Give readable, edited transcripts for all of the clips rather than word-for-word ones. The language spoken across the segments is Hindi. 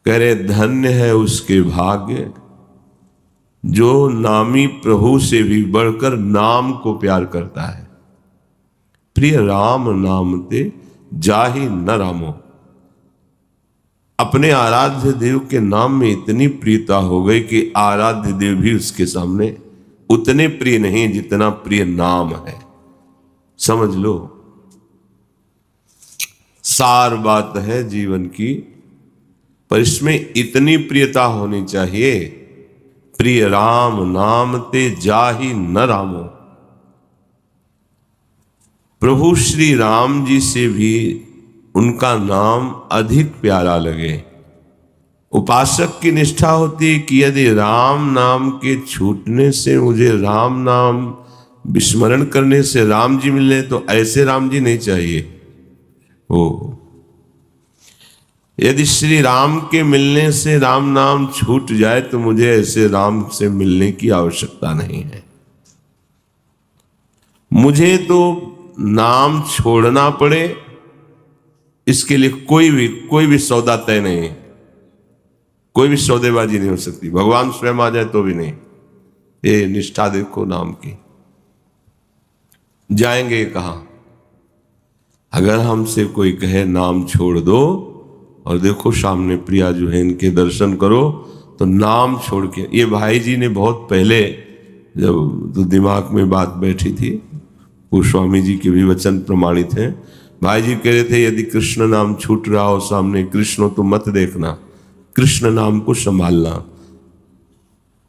कह रहे धन्य है उसके भाग्य जो नामी प्रभु से भी बढ़कर नाम को प्यार करता है। प्रिय राम नाम ते जाहि न रामो। अपने आराध्य देव के नाम में इतनी प्रियता हो गई कि आराध्य देव भी उसके सामने उतने प्रिय नहीं जितना प्रिय नाम है। समझ लो, सार बात है जीवन की, पर इसमें इतनी प्रियता होनी चाहिए। प्रिय राम नाम ते जाहि न रामो। प्रभु श्री राम जी से भी उनका नाम अधिक प्यारा लगे। उपासक की निष्ठा होती है कि यदि राम नाम के छूटने से मुझे राम नाम विस्मरण करने से राम जी मिले तो ऐसे राम जी नहीं चाहिए। ओ यदि श्री राम के मिलने से राम नाम छूट जाए तो मुझे ऐसे राम से मिलने की आवश्यकता नहीं है। मुझे तो नाम छोड़ना पड़े इसके लिए कोई भी सौदा तय नहीं है, कोई भी सौदेबाजी नहीं हो सकती। भगवान स्वयं आ जाए तो भी नहीं। ये निष्ठा देखो नाम की। जाएंगे कहां? अगर हमसे कोई कहे नाम छोड़ दो, और देखो सामने प्रिया जो है इनके दर्शन करो, तो नाम छोड़ के, ये भाई जी ने बहुत पहले जब तो दिमाग में बात बैठी थी, वो स्वामी जी के भी वचन प्रमाणित हैं। भाई जी कह रहे थे यदि कृष्ण नाम छूट रहा हो सामने, कृष्ण तो मत देखना, कृष्ण नाम को संभालना।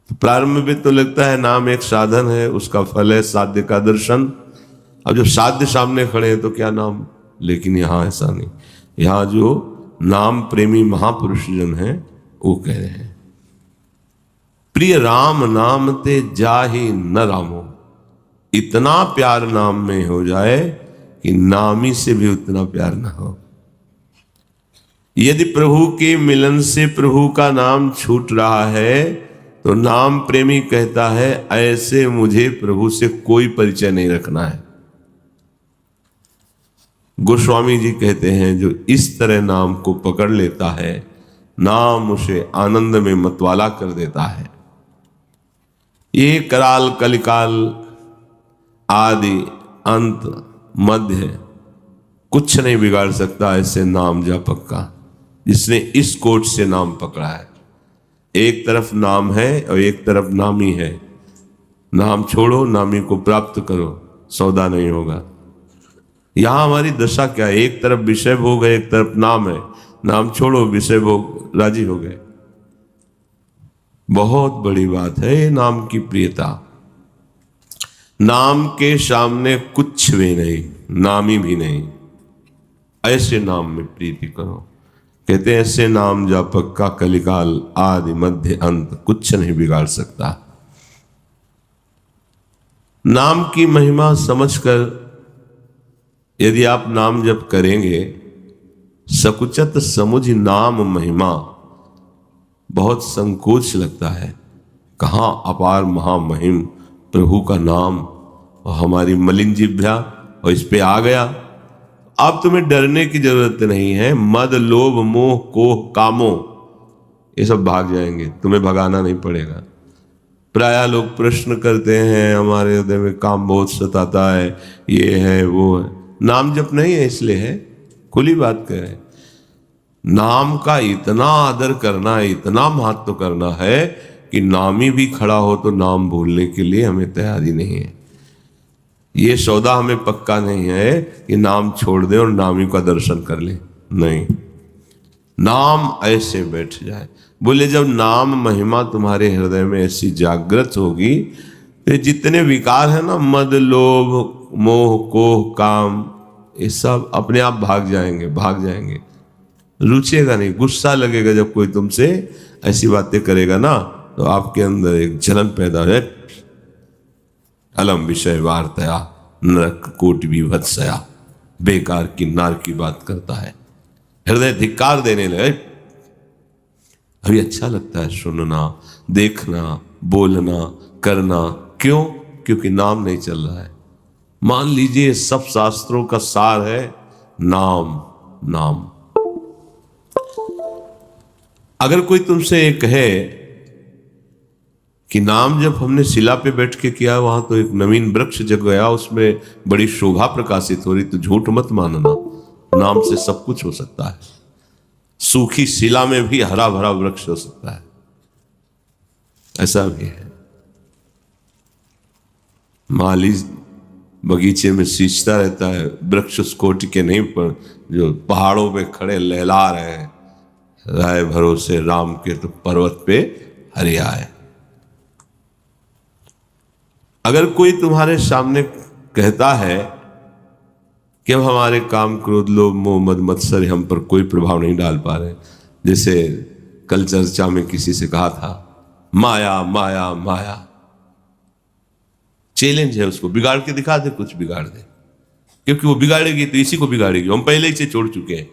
तो प्रारंभ में तो लगता है नाम एक साधन है, उसका फल है साध्य का दर्शन। अब जब साध्य सामने खड़े हैं तो क्या नाम, लेकिन यहां ऐसा नहीं। यहां जो नाम प्रेमी महापुरुष जन हैं वो कह रहे हैं प्रिय राम नाम ते जाहि न रामो। इतना प्यार नाम में हो जाए कि नामी से भी उतना प्यार ना हो। यदि प्रभु के मिलन से प्रभु का नाम छूट रहा है तो नाम प्रेमी कहता है ऐसे मुझे प्रभु से कोई परिचय नहीं रखना है। गोस्वामी जी कहते हैं जो इस तरह नाम को पकड़ लेता है, नाम उसे आनंद में मतवाला कर देता है। ये कराल कलिकाल आदि अंत मध्य कुछ नहीं बिगाड़ सकता ऐसे नाम जापक का, जिसने इस कोट से नाम पकड़ा है। एक तरफ नाम है और एक तरफ नामी है। नाम छोड़ो, नामी को प्राप्त करो, सौदा नहीं होगा। यहां हमारी दशा क्या है? एक तरफ विषय भोग है, एक तरफ नाम है। नाम छोड़ो, विषय भोग, राजी हो गए। बहुत बड़ी बात है ये नाम की प्रियता। नाम के सामने कुछ भी नहीं, नामी भी नहीं। ऐसे नाम में प्रीति करो। कहते हैं ऐसे नाम जापक का कलिकाल आदि मध्य अंत कुछ नहीं बिगाड़ सकता। नाम की महिमा समझकर यदि आप नाम जप करेंगे, सकुचत समुझ नाम महिमा, बहुत संकोच लगता है। कहाँ अपार महामहिम प्रभु का नाम, और हमारी मलिन जिह्वा और इस पे आ गया। अब तुम्हें डरने की जरूरत नहीं है। मद लोभ मोह कोह कामो ये सब भाग जाएंगे, तुम्हें भगाना नहीं पड़ेगा। प्राय लोग प्रश्न करते हैं हमारे हृदय में काम बहुत सताता है, ये है वो है। नाम जप नहीं है इसलिए है, खुली बात कह रहे हैं। नाम का इतना आदर करना है, इतना महत्व करना है कि नामी भी खड़ा हो तो नाम भूलने के लिए हमें तैयारी नहीं है। ये सौदा हमें पक्का नहीं है कि नाम छोड़ दे और नामी का दर्शन कर ले, नहीं। नाम ऐसे बैठ जाए। बोले जब नाम महिमा तुम्हारे हृदय में ऐसी जागृत होगी तो जितने विकार है ना, मद लोभ मोह कोह काम, ये सब अपने आप भाग जाएंगे, भाग जाएंगे। रुचेगा नहीं, गुस्सा लगेगा जब कोई तुमसे ऐसी बातें करेगा ना, तो आपके अंदर एक जलन पैदा है। अलम विषय वार्तया नरक कोटि विभत्सया, बेकार की नार की बात करता है, हृदय धिक्कार देने लगे। अभी अच्छा लगता है सुनना, देखना, बोलना, करना। क्यों? क्योंकि नाम नहीं चल रहा है। मान लीजिए सब शास्त्रों का सार है नाम। नाम अगर कोई तुमसे ये कहे कि नाम जब हमने शिला पे बैठ के किया, वहां तो एक नवीन वृक्ष जग गया, उसमें बड़ी शोभा प्रकाशित हो रही, तो झूठ मत मानना, नाम से सब कुछ हो सकता है। सूखी शिला में भी हरा भरा वृक्ष हो सकता है, ऐसा भी है। माली बगीचे में सींचता रहता है, वृक्ष उस कोटि के नहीं, पर जो पहाड़ों पे खड़े लहला रहे हैं, राय भरोसे राम के तो पर्वत पे हरियाए। अगर कोई तुम्हारे सामने कहता है कि अब हमारे काम क्रोध लोभ मोह मद मत्सर हम पर कोई प्रभाव नहीं डाल पा रहे, जैसे कल चर्चा में किसी से कहा था, माया माया माया, चैलेंज है, उसको बिगाड़ के दिखा दे, कुछ बिगाड़ दे, क्योंकि वो बिगाड़ेगी तो इसी को बिगाड़ेगी। हम पहले ही से छोड़ चुके हैं,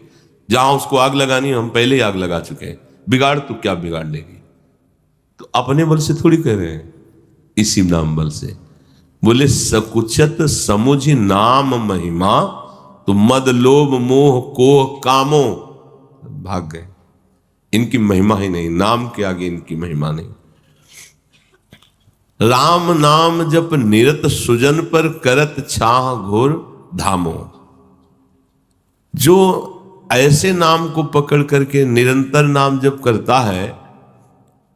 जहां उसको आग लगानी हम पहले ही आग लगा चुके हैं, बिगाड़ तो क्या बिगाड़ लेगी। तो अपने बल से थोड़ी कह रहे हैं, इसी नाम बल से। बोले सकुचत समुझ नाम महिमा, तो मद लोभ मोह कोह कामो भाग गए। इनकी महिमा ही नहीं, नाम के आगे इनकी महिमा नहीं। राम नाम जप निरत सुजन पर करत छाह घोर धामो। जो ऐसे नाम को पकड़ करके निरंतर नाम जप करता है,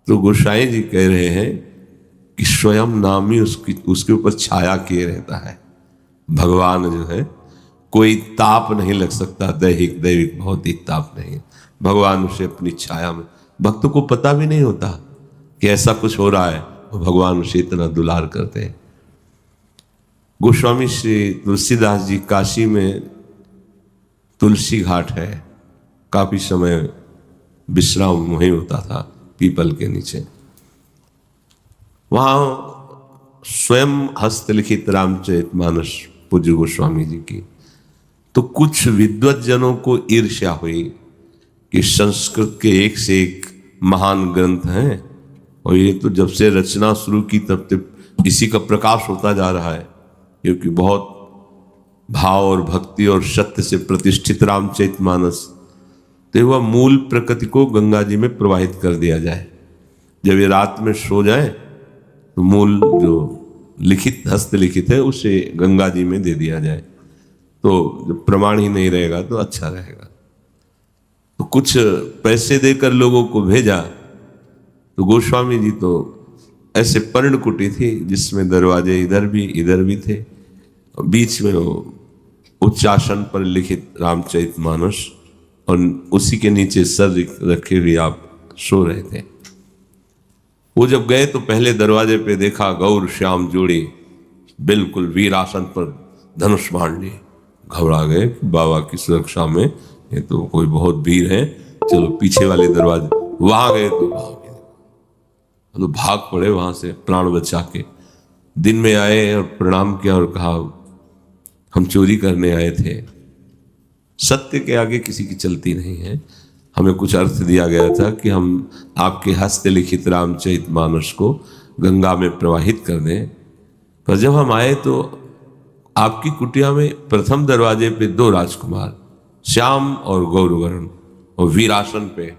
तो गोसाई जी कह रहे हैं कि स्वयं नाम ही उसके ऊपर छाया किए रहता है। भगवान जो है, कोई ताप नहीं लग सकता, दैहिक दैविक भौतिक ताप नहीं, भगवान उसे अपनी छाया में, भक्त को पता भी नहीं होता कि ऐसा कुछ हो रहा है, भगवान उसे इतना दुलार करते हैं। गोस्वामी श्री तुलसीदास जी काशी में तुलसी घाट है, काफी समय विश्राम वहीं होता था पीपल के नीचे। वहां स्वयं हस्तलिखित रामचरितमानस पूज्य गोस्वामी जी की, तो कुछ विद्वत जनों को ईर्ष्या हुई कि संस्कृत के एक से एक महान ग्रंथ हैं, और ये तो जब से रचना शुरू की तब तक इसी का प्रकाश होता जा रहा है, क्योंकि बहुत भाव और भक्ति और सत्य से प्रतिष्ठित रामचरितमानस, तो वह मूल प्रकृति को गंगा जी में प्रवाहित कर दिया जाए। जब ये रात में सो जाए तो मूल जो लिखित हस्तलिखित है उसे गंगा जी में दे दिया जाए, तो जब प्रमाण ही नहीं रहेगा तो अच्छा रहेगा। तो कुछ पैसे देकर लोगों को भेजा, तो गोस्वामी जी तो ऐसे पर्णकुटी थी जिसमें दरवाजे इधर भी थे, और बीच में वो उच्चासन पर लिखित रामचरितमानस, और उसी के नीचे सर रखे हुए आप सो रहे थे। वो जब गए तो पहले दरवाजे पे देखा गौर श्याम जोड़ी बिल्कुल वीरासन पर धनुष बाण लिए। घबरा गए, बाबा की सुरक्षा में ये तो कोई बहुत वीर है, चलो पीछे वाले दरवाजे। वहां गए तो भाग पड़े वहां से प्राण बचा के। दिन में आए और प्रणाम किया और कहा हम चोरी करने आए थे। सत्य के आगे किसी की चलती नहीं है। हमें कुछ अर्थ दिया गया था कि हम आपके हस्तलिखित रामचरितमानस को गंगा में प्रवाहित कर दें, पर जब हम आए तो आपकी कुटिया में प्रथम दरवाजे पे 2 राजकुमार श्याम और गौरवर्ण और वीरासन पे,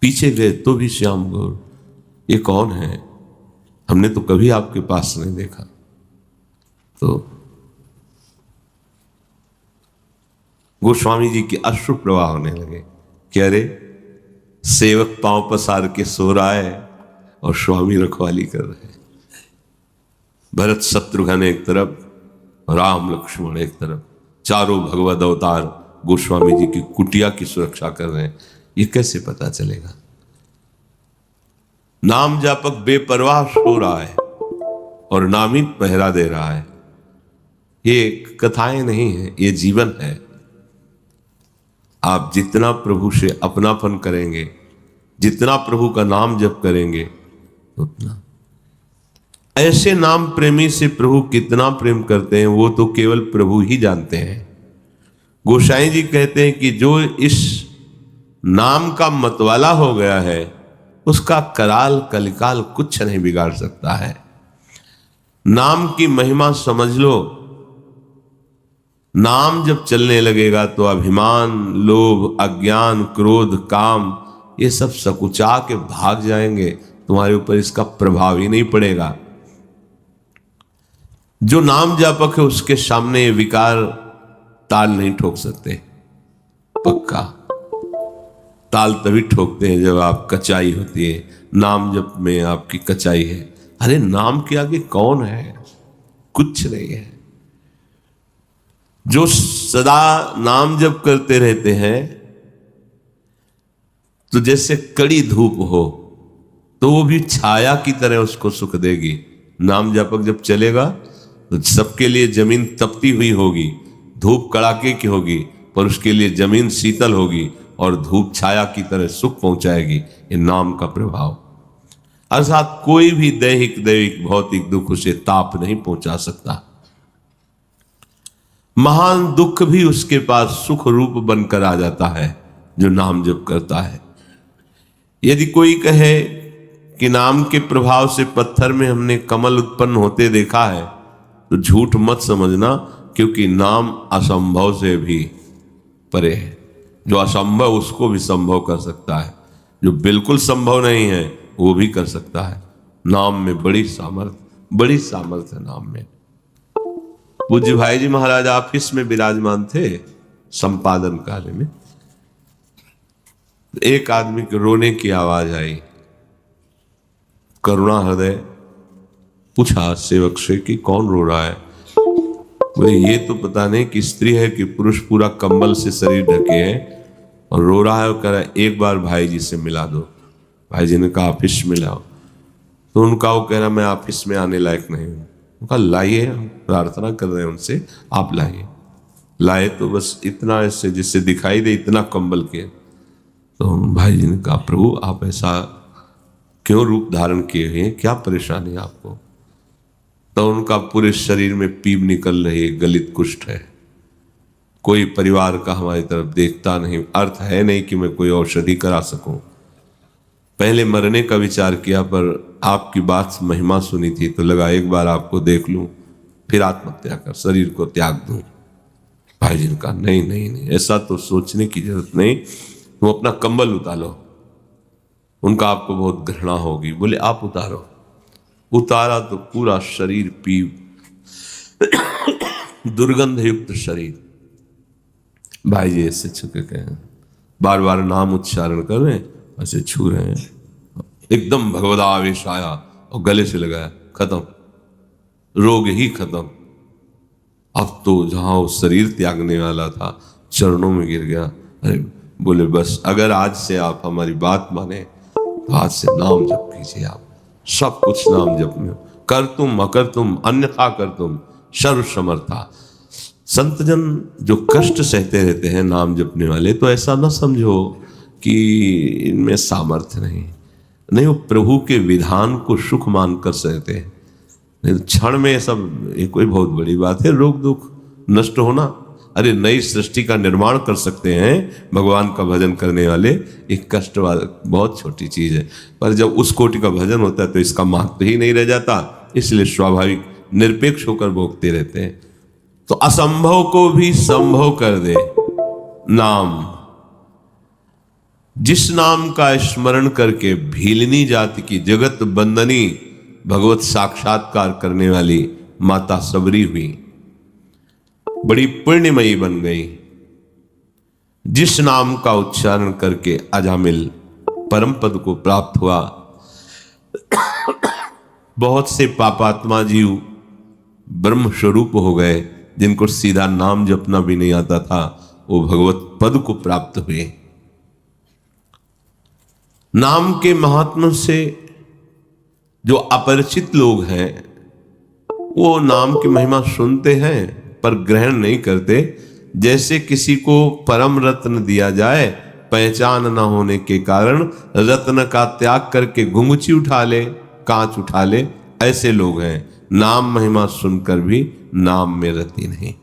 पीछे गए तो भी श्याम गौर, ये कौन है? हमने तो कभी आपके पास नहीं देखा। तो गोस्वामी जी की अश्रु प्रवाह होने लगे कि अरे सेवक पांव पसार के सो रहा है और स्वामी रखवाली कर रहे हैं। भरत शत्रुघ्न एक तरफ, राम लक्ष्मण एक तरफ, चारों भगवत अवतार गोस्वामी जी की कुटिया की सुरक्षा कर रहे हैं। ये कैसे पता चलेगा? नाम जापक बेपरवाह सो रहा है और नामी पहरा दे रहा है। ये कथाएं नहीं है, ये जीवन है। आप जितना प्रभु से अपनापन करेंगे, जितना प्रभु का नाम जप करेंगे, उतना। ऐसे नाम प्रेमी से प्रभु कितना प्रेम करते हैं वो तो केवल प्रभु ही जानते हैं। गोसाई जी कहते हैं कि जो इस नाम का मतवाला हो गया है उसका कराल कलिकाल कुछ नहीं बिगाड़ सकता है। नाम की महिमा समझ लो। नाम जब चलने लगेगा तो अभिमान, लोभ, अज्ञान, क्रोध, काम ये सब सकुचा के भाग जाएंगे, तुम्हारे ऊपर इसका प्रभाव ही नहीं पड़ेगा। जो नाम जापक है उसके सामने विकार ताल नहीं ठोक सकते। पक्का ताल तभी ठोकते हैं जब आप कचाई होती है। नाम जप में आपकी कचाई है। अरे नाम के आगे कौन है? कुछ नहीं है। जो सदा नाम जप करते रहते हैं तो जैसे कड़ी धूप हो तो वो भी छाया की तरह उसको सुख देगी। नाम जापक जब चलेगा तो सबके लिए जमीन तपती हुई होगी, धूप कड़ाके की होगी, पर उसके लिए जमीन शीतल होगी और धूप छाया की तरह सुख पहुंचाएगी। ये नाम का प्रभाव। अर्थात कोई भी दैहिक भौतिक दुख उसे ताप नहीं पहुंचा सकता। महान दुख भी उसके पास सुख रूप बनकर आ जाता है जो नाम जप करता है। यदि कोई कहे कि नाम के प्रभाव से पत्थर में हमने कमल उत्पन्न होते देखा है तो झूठ मत समझना, क्योंकि नाम असंभव से भी परे है। जो असंभव उसको भी संभव कर सकता है, जो बिल्कुल संभव नहीं है वो भी कर सकता है। नाम में बड़ी सामर्थ्य नाम में। पूज्य भाई जी महाराज ऑफिस में विराजमान थे संपादन कार्य में। एक आदमी के रोने की आवाज आई। करुणा हृदय पूछा सेवक से कि कौन रो रहा है। बोले ये तो पता नहीं कि स्त्री है कि पुरुष, पूरा कंबल से शरीर ढके है और रो रहा है और कह रहा है एक बार भाई जी से मिला दो। भाई जी ने कहा ऑफिस में लाओ। तो उनका वो कह रहा मैं ऑफिस में आने लायक नहीं हूँ। उनका लाइए, हम प्रार्थना कर रहे हैं उनसे, आप लाइए। लाए तो बस इतना ऐसे जिससे दिखाई दे इतना कंबल के। तो भाई जी ने कहा प्रभु आप ऐसा क्यों रूप धारण किए हुए हैं, क्या परेशानी है आपको? तो उनका पूरे शरीर में पीप निकल रही है, गलित कुष्ठ है। कोई परिवार का हमारी तरफ देखता नहीं। अर्थ है नहीं कि मैं कोई औषधि करा सकूं। पहले मरने का विचार किया, पर आपकी बात महिमा सुनी थी तो लगा एक बार आपको देख लूं, फिर आत्महत्या कर शरीर को त्याग दूं। भाई जी ने कहा नहीं नहीं नहीं, ऐसा तो सोचने की जरूरत नहीं, तुम अपना कंबल उतारो। उनका आपको बहुत घृणा होगी। बोले आप उतारो। उतारा तो पूरा शरीर पीप, दुर्गंध युक्त शरीर। भाई जी ऐसे छुके कहें, बार बार नाम उच्चारण कर रहे हैं, ऐसे छू रहे हैं। एकदम भगवदावेश आया और गले से लगाया, खत्म, रोग ही खत्म। अब तो जहां वो शरीर त्यागने वाला था चरणों में गिर गया। अरे बोले बस अगर आज से आप हमारी बात माने तो आज से नाम जप कीजिए। आप सब कुछ नाम जप में कर तुम अकर तुम अन्यथा कर तुम सर्व समर्था। संतजन जो कष्ट सहते रहते हैं नाम जपने वाले, तो ऐसा ना समझो कि इनमें सामर्थ्य नहीं, वो प्रभु के विधान को सुख मानकर सहते हैं। नहीं तो क्षण में सब ये कोई बहुत बड़ी बात है, रोग दुख नष्ट होना। अरे नई सृष्टि का निर्माण कर सकते हैं भगवान का भजन करने वाले। एक कष्ट वाला बहुत छोटी चीज है, पर जब उस कोटि का भजन होता है तो इसका महत्व ही नहीं रह जाता। इसलिए स्वाभाविक निरपेक्ष होकर भोगते रहते हैं। तो असंभव को भी संभव कर दे नाम। जिस नाम का स्मरण करके भीलनी जाति की जगत बंदनी भगवत साक्षात्कार करने वाली माता सबरी हुई, बड़ी पुण्यमयी बन गई। जिस नाम का उच्चारण करके अजामिल परम पद को प्राप्त हुआ। बहुत से पापात्मा जीव ब्रह्म स्वरूप हो गए, जिनको सीधा नाम जपना भी नहीं आता था, वो भगवत पद को प्राप्त हुए। नाम के महात्मा से जो अपरिचित लोग हैं वो नाम की महिमा सुनते हैं पर ग्रहण नहीं करते। जैसे किसी को परम रत्न दिया जाए, पहचान न होने के कारण रत्न का त्याग करके घुंघची उठा ले, कांच उठा ले, ऐसे लोग हैं। नाम महिमा सुनकर भी नाम में रति नहीं।